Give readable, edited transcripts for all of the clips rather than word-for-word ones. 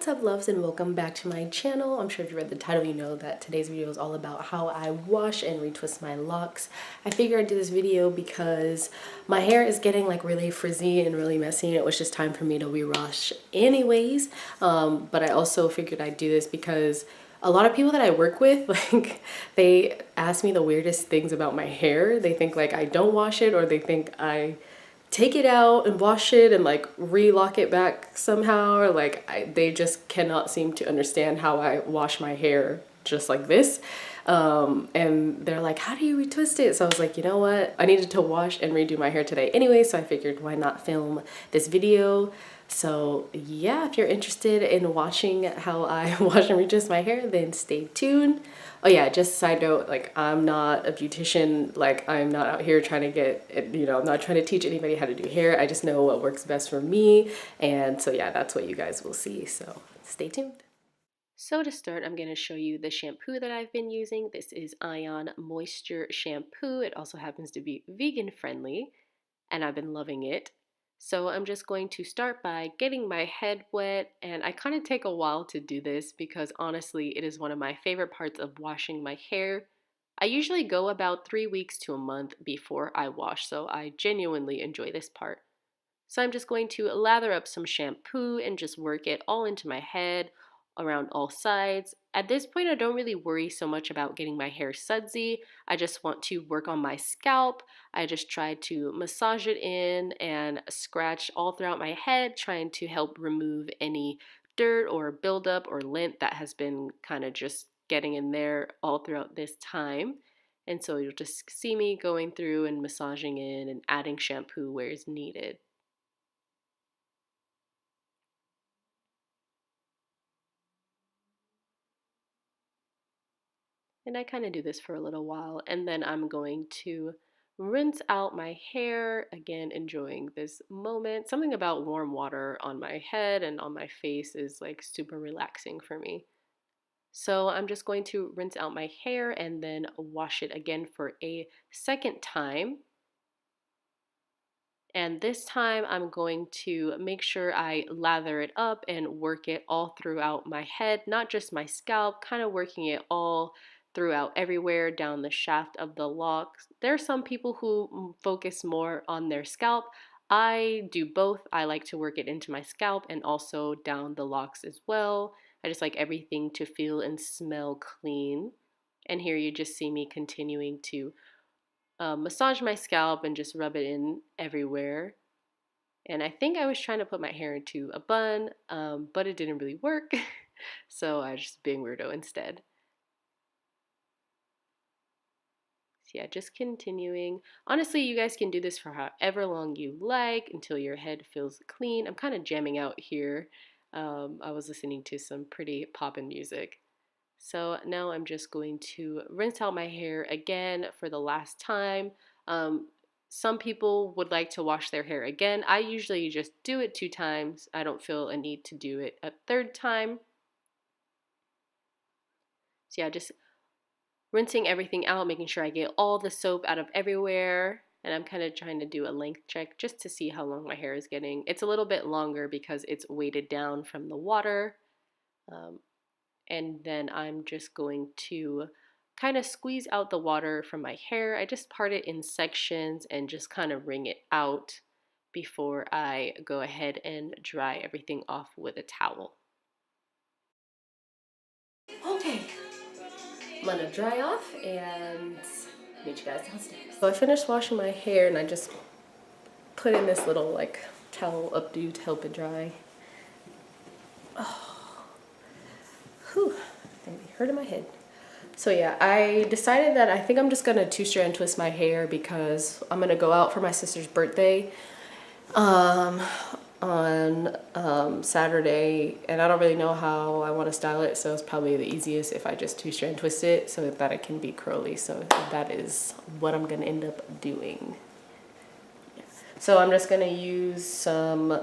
What's up, loves, and welcome back to my channel. I'm sure if you read the title, you know that today's video is all about how I wash and retwist my locks. I figured I'd do this video because my hair is getting like really frizzy and really messy, and it was just time for me to rewash anyways. But I also figured I'd do this because a lot of people that I work with, like, they ask me the weirdest things about my hair. They think like I don't wash it, or they think I take it out and wash it and like re-lock it back somehow, or like they just cannot seem to understand how I wash my hair just like this. And they're like, how do you retwist it? So I was like, you know what, I needed to wash and redo my hair today anyway, so I figured why not film this video. So yeah, if you're interested in watching how I wash and retwist my hair, then stay tuned. Oh yeah, just a side note, like, I'm not a beautician. Like, I'm not out here trying to get, you know, I'm not trying to teach anybody how to do hair. I just know what works best for me. And so yeah, that's what you guys will see. So stay tuned. So to start, I'm going to show you the shampoo that I've been using. This is Ion Moisture Shampoo. It also happens to be vegan friendly, and I've been loving it. So I'm just going to start by getting my head wet, and I kind of take a while to do this because honestly it is one of my favorite parts of washing my hair. I usually go about 3 weeks to a month before I wash, so I genuinely enjoy this part. So I'm just going to lather up some shampoo and just work it all into my head, around all sides. At this point, I don't really worry so much about getting my hair sudsy. I just want to work on my scalp. I just try to massage it in and scratch all throughout my head, trying to help remove any dirt or buildup or lint that has been kind of just getting in there all throughout this time. And so you'll just see me going through and massaging in and adding shampoo where is needed. And I kind of do this for a little while, and then I'm going to rinse out my hair, again enjoying this moment. Something about warm water on my head and on my face is like super relaxing for me. So I'm just going to rinse out my hair and then wash it again for a second time. And this time I'm going to make sure I lather it up and work it all throughout my head, not just my scalp, kind of working it all throughout everywhere down the shaft of the locks. There are some people who focus more on their scalp. I do both. I like to work it into my scalp and also down the locks as well. I just like everything to feel and smell clean. And here you just see me continuing to massage my scalp and just rub it in everywhere. And I think I was trying to put my hair into a bun, but it didn't really work. So I was just being weirdo instead. So yeah, just continuing. Honestly, you guys can do this for however long you like until your head feels clean. I'm kind of jamming out here. I was listening to some pretty poppin' music. So now I'm just going to rinse out my hair again for the last time. Some people would like to wash their hair again. I usually just do it 2 times. I don't feel a need to do it a 3rd time. So yeah, just rinsing everything out, making sure I get all the soap out of everywhere. And I'm kind of trying to do a length check just to see how long my hair is getting. It's a little bit longer because it's weighted down from the water. And then I'm just going to kind of squeeze out the water from my hair. I just part it in sections and just kind of wring it out before I go ahead and dry everything off with a towel. Okay, I'm gonna dry off and meet you guys downstairs. So I finished washing my hair and I just put in this little like towel updo to help it dry. Oh, whew, maybe hurting my head. So yeah, I decided that I think I'm just gonna 2-strand twist my hair because I'm gonna go out for my sister's birthday on Saturday, and I don't really know how I want to style it, so it's probably the easiest if I just 2-strand twist it so that it can be curly. So that is what I'm gonna end up doing. So I'm just gonna use some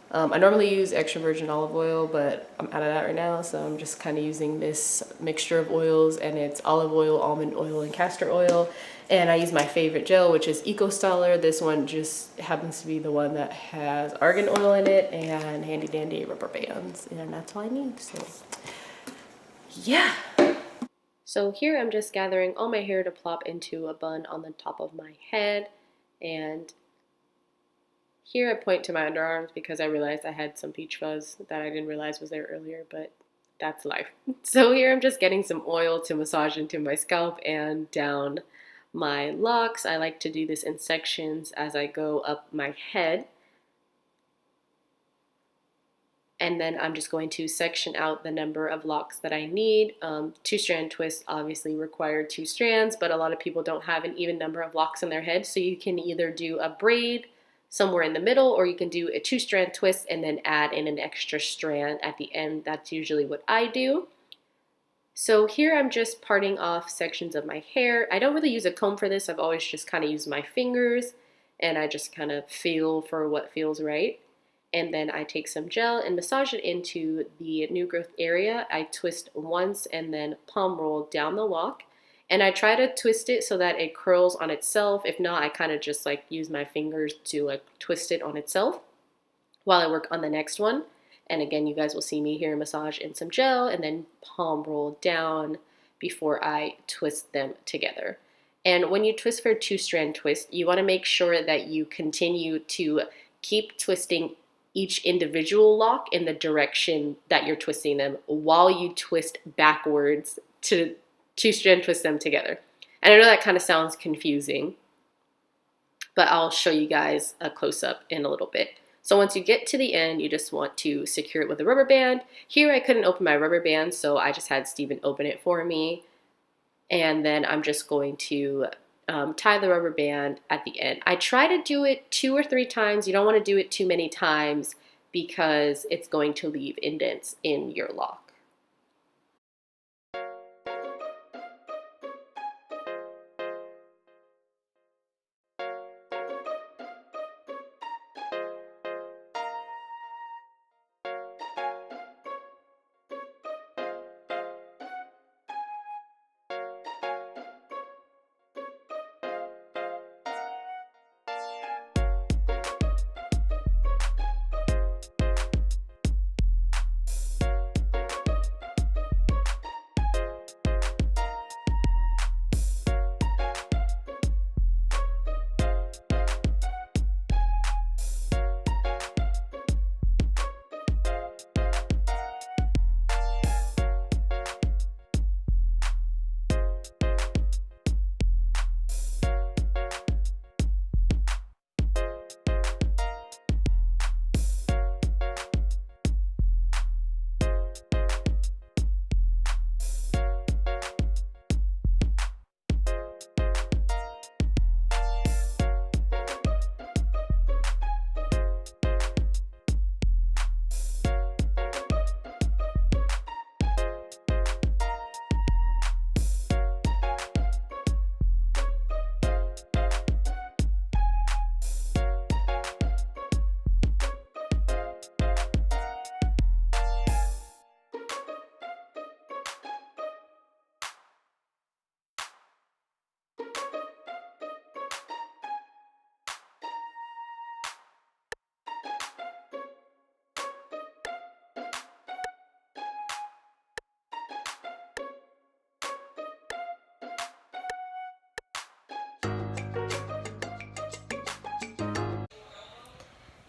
I normally use extra virgin olive oil, but I'm out of that right now, so I'm just kind of using this mixture of oils, and it's olive oil, almond oil, and castor oil. And I use my favorite gel, which is Eco Styler. This one just happens to be the one that has argan oil in it and handy dandy rubber bands, and that's all I need. So yeah. So here I'm just gathering all my hair to plop into a bun on the top of my head, and here I point to my underarms because I realized I had some peach fuzz that I didn't realize was there earlier, but that's life. So here I'm just getting some oil to massage into my scalp and down my locks. I like to do this in sections as I go up my head. And then I'm just going to section out the number of locks that I need. Two-strand twists obviously require 2 strands, but a lot of people don't have an even number of locks in their head. So you can either do a braid somewhere in the middle, or you can do a 2-strand twist and then add in an extra strand at the end. That's usually what I do. So here I'm just parting off sections of my hair. I don't really use a comb for this. I've always just kind of used my fingers, and I just kind of feel for what feels right. And then I take some gel and massage it into the new growth area. I twist once and then palm roll down the lock. And I try to twist it so that it curls on itself. If not, I kind of just like use my fingers to like twist it on itself while I work on the next one. And again, you guys will see me here massage in some gel and then palm roll down before I twist them together. And when you twist for a 2-strand twist, you want to make sure that you continue to keep twisting each individual lock in the direction that you're twisting them while you twist backwards to 2-strand twist them together. And I know that kind of sounds confusing, but I'll show you guys a close-up in a little bit. So once you get to the end, you just want to secure it with a rubber band. Here I couldn't open my rubber band, so I just had Steven open it for me. And then I'm just going to tie the rubber band at the end. I try to do it 2 or 3 times. You don't want to do it too many times because it's going to leave indents in your lock.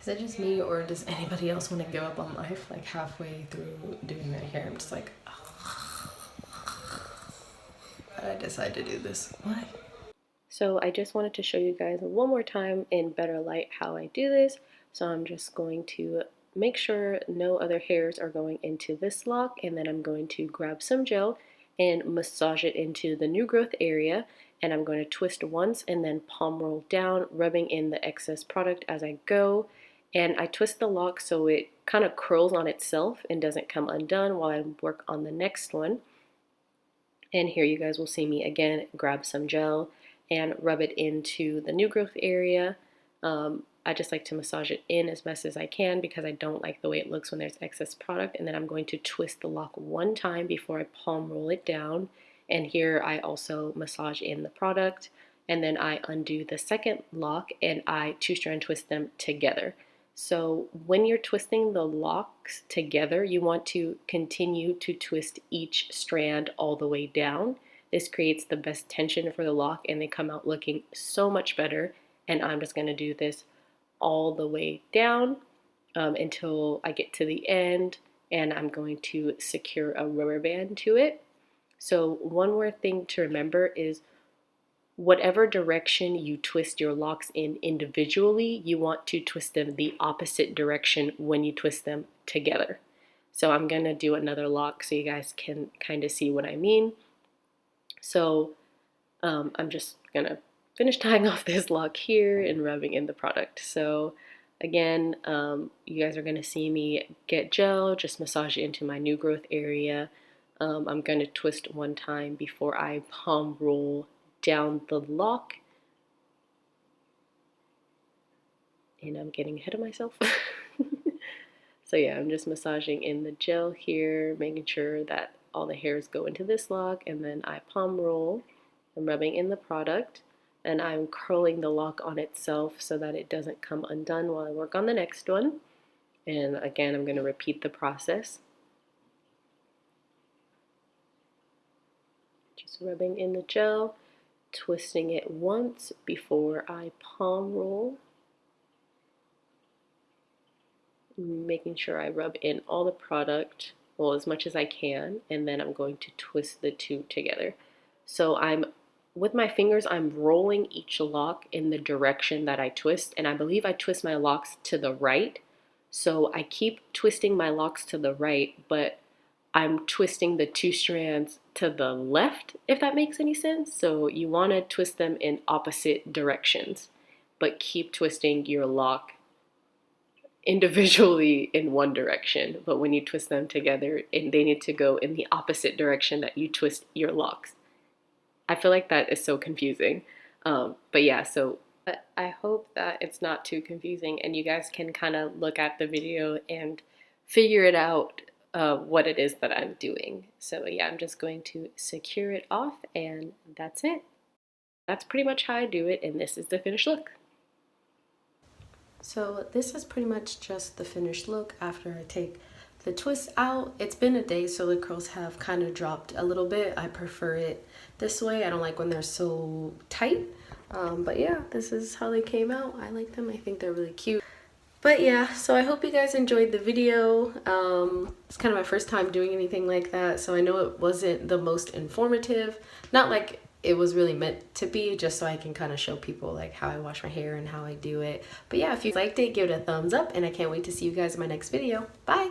Is it just me, or does anybody else want to give up on life like halfway through doing their hair? I'm just like, I decide to do this. Why? So I just wanted to show you guys one more time in better light how I do this. So I'm just going to make sure no other hairs are going into this lock, and then I'm going to grab some gel and massage it into the new growth area, and I'm going to twist once and then palm roll down, rubbing in the excess product as I go. And I twist the lock so it kind of curls on itself and doesn't come undone while I work on the next one. And here you guys will see me again grab some gel and rub it into the new growth area. I I just like to massage it in as best as I can because I don't like the way it looks when there's excess product. And then I'm going to twist the lock one time before I palm roll it down. And here I also massage in the product, and then I undo the second lock and I 2-strand twist them together. So when you're twisting the locks together, you want to continue to twist each strand all the way down. This creates the best tension for the lock and they come out looking so much better. And I'm just going to do this all the way down until I get to the end, and I'm going to secure a rubber band to it. So one more thing to remember is whatever direction you twist your locks in individually, you want to twist them the opposite direction when you twist them together. So I'm going to do another lock so you guys can kind of see what I mean. So I'm just going to finish tying off this lock here and rubbing in the product. So again, you guys are going to see me get gel, just massage it into my new growth area. I'm going to twist one time before I palm roll down the lock. And I'm getting ahead of myself. So yeah, I'm just massaging in the gel here, making sure that all the hairs go into this lock, and then I palm roll. I'm rubbing in the product, and I'm curling the lock on itself so that it doesn't come undone while I work on the next one. And again, I'm going to repeat the process. Just rubbing in the gel, twisting it once before I palm roll, making sure I rub in all the product, well, as much as I can, and then I'm going to twist the two together. So with my fingers, I'm rolling each lock in the direction that I twist, and I believe I twist my locks to the right. So I keep twisting my locks to the right, but I'm twisting the 2 strands to the left, if that makes any sense. So you want to twist them in opposite directions, but keep twisting your lock individually in one direction. But when you twist them together, they need to go in the opposite direction that you twist your locks. I feel like that is so confusing. But yeah, so I hope that it's not too confusing and you guys can kind of look at the video and figure it out what it is that I'm doing. So yeah, I'm just going to secure it off and that's it. That's pretty much how I do it, and this is the finished look. So this is pretty much just the finished look after I take the twist out. It's been a day, so the curls have kind of dropped a little bit. I prefer it this way. I don't like when they're so tight. But yeah, this is how they came out. I like them. I think they're really cute. But yeah, so I hope you guys enjoyed the video. It's kind of my first time doing anything like that, so I know it wasn't the most informative. Not like it was really meant to be, just so I can kind of show people like how I wash my hair and how I do it. But yeah, if you liked it, give it a thumbs up, and I can't wait to see you guys in my next video. Bye!